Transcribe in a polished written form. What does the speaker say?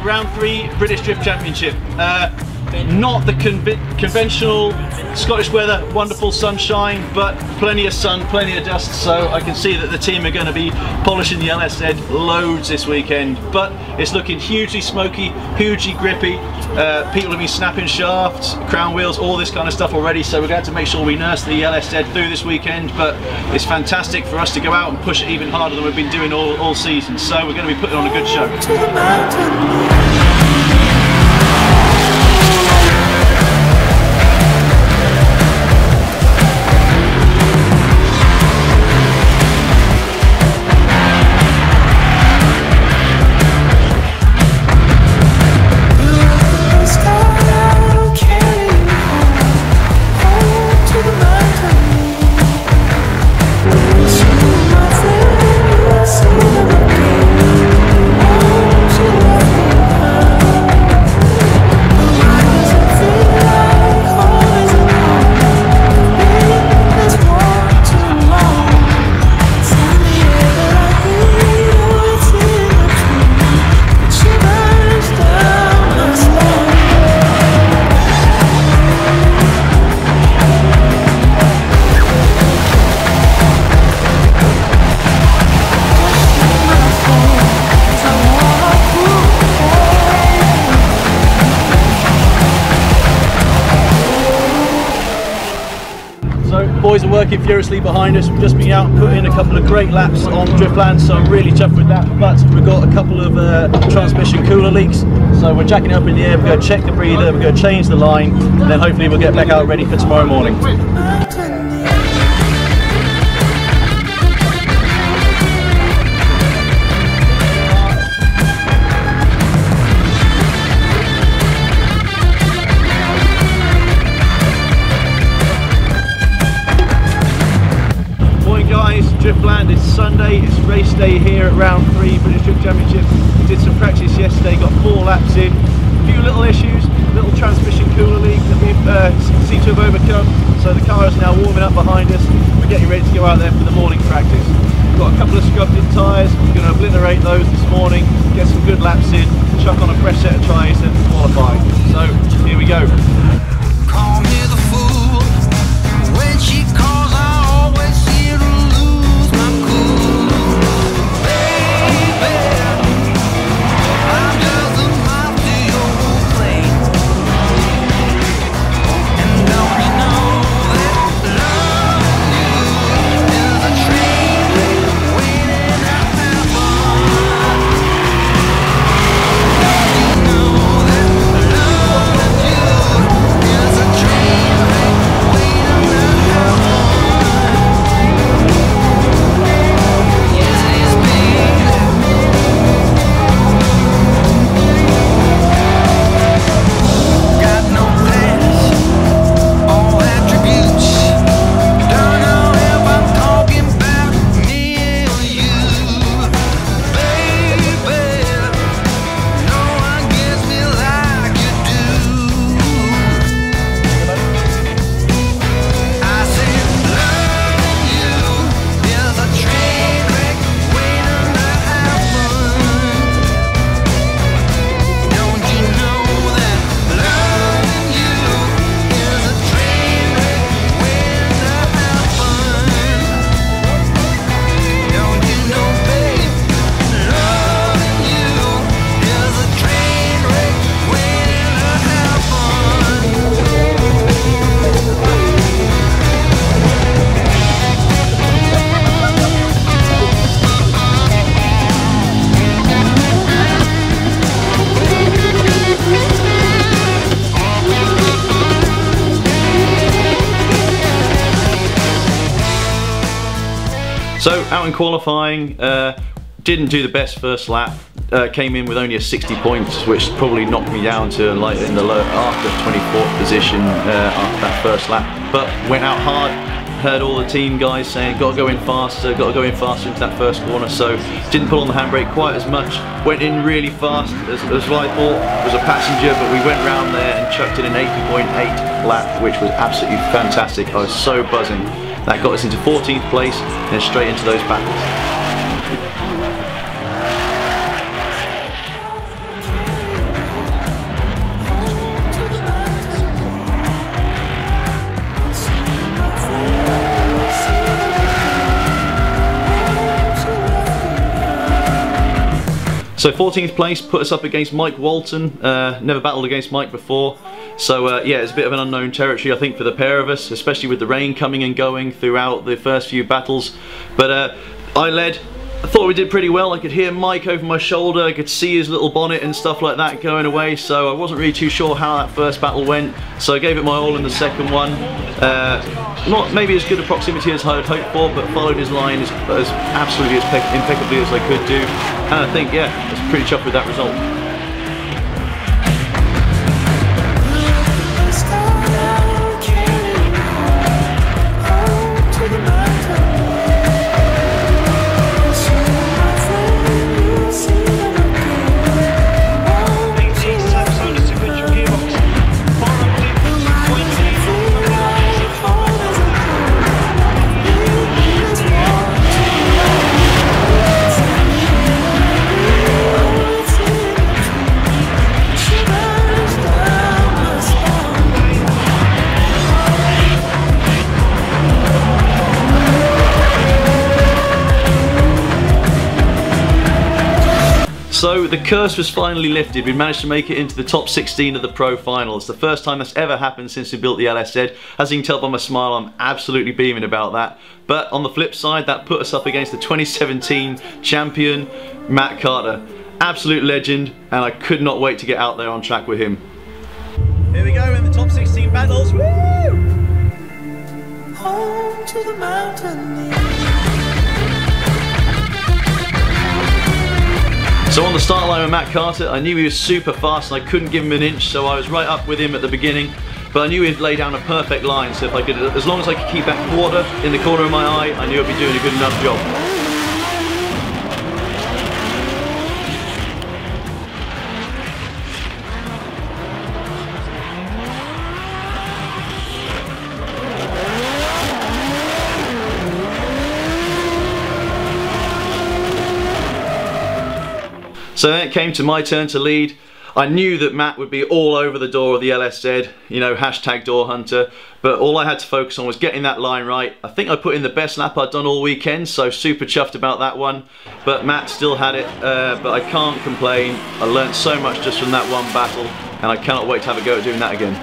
round 3 British Drift Championship. Not the conventional Scottish weather, wonderful sunshine, but plenty of sun, plenty of dust, so I can see that the team are going to be polishing the LSZ loads this weekend, but it's looking hugely smoky, hugely grippy. People have been snapping shafts, crown wheels, all this kind of stuff already, so we're going to make sure we nurse the LSZ through this weekend, but it's fantastic for us to go out and push it even harder than we've been doing all season, so we're going to be putting on a good show. Boys are working furiously behind us. We've just been out and put in a couple of great laps on Driftland, so I'm really chuffed with that. But we've got a couple of transmission cooler leaks, so we're jacking it up in the air. We're going to check the breather, we're going to change the line, and then hopefully we'll get back out ready for tomorrow morning. Driftland, it's Sunday, it's race day here at round 3 British Drift Championship. We did some practice yesterday, got 4 laps in, a few little issues, little transmission cooler leak that we seem to have overcome, so the car is now warming up behind us. We're getting ready to go out there for the morning practice. We've got a couple of scuffed in tyres, we're going to obliterate those this morning, get some good laps in, chuck on a fresh set of tyres and qualify. So here we go. Call me the fool when she calls, I always seem to lose my cool. Baby, I'm just a mouth to your plane. And don't you know that loving you is a train waiting to happen? Don't you know that loving you is a train waiting to happen? Yes, it is, baby. Got no past or attributes. Don't know if I'm talking about me or you, baby. No one gets me like you do. I said loving you is a train wreck waiting to happen. Don't you know that loving you is a train wreck waiting to happen? Don't you know, babe, loving you is a train wreck waiting to happen? So out in qualifying, didn't do the best first lap. Came in with only a 60 points, which probably knocked me down to like in the low after 24th position after that first lap. But went out hard. Heard all the team guys saying, got to go in faster into that first corner, so didn't pull on the handbrake quite as much. Went in really fast, as what I thought was a passenger, but we went round there and chucked in an 80.8 lap, which was absolutely fantastic. I was so buzzing. That got us into 14th place and then straight into those battles. So 14th place put us up against Mike Walton. Never battled against Mike before. So yeah, it's a bit of an unknown territory, I think, for the pair of us, especially with the rain coming and going throughout the first few battles. But I led. I thought we did pretty well. I could hear Mike over my shoulder, I could see his little bonnet and stuff like that going away, so I wasn't really too sure how that first battle went, so I gave it my all in the second one. Not maybe as good a proximity as I had hoped for, but followed his line as absolutely as impeccably as I could do, and I think, yeah, I was pretty chuffed with that result. So the curse was finally lifted. We managed to make it into the top 16 of the Pro Final. It's the first time that's ever happened since we built the LSZ. As you can tell by my smile, I'm absolutely beaming about that. But on the flip side, that put us up against the 2017 champion, Matt Carter. Absolute legend, and I could not wait to get out there on track with him. Here we go in the top 16 battles. Woo! Home to the mountain. So on the start line with Matt Carter, I knew he was super fast and I couldn't give him an inch, so I was right up with him at the beginning. But I knew he'd lay down a perfect line, so if I could, as long as I could keep that quarter in the corner of my eye, I knew I'd be doing a good enough job. So then it came to my turn to lead. I knew that Matt would be all over the door of the LSZ, you know, hashtag door hunter, but all I had to focus on was getting that line right. I think I put in the best lap I'd done all weekend, so super chuffed about that one. But Matt still had it, but I can't complain. I learned so much just from that one battle, and I cannot wait to have a go at doing that again.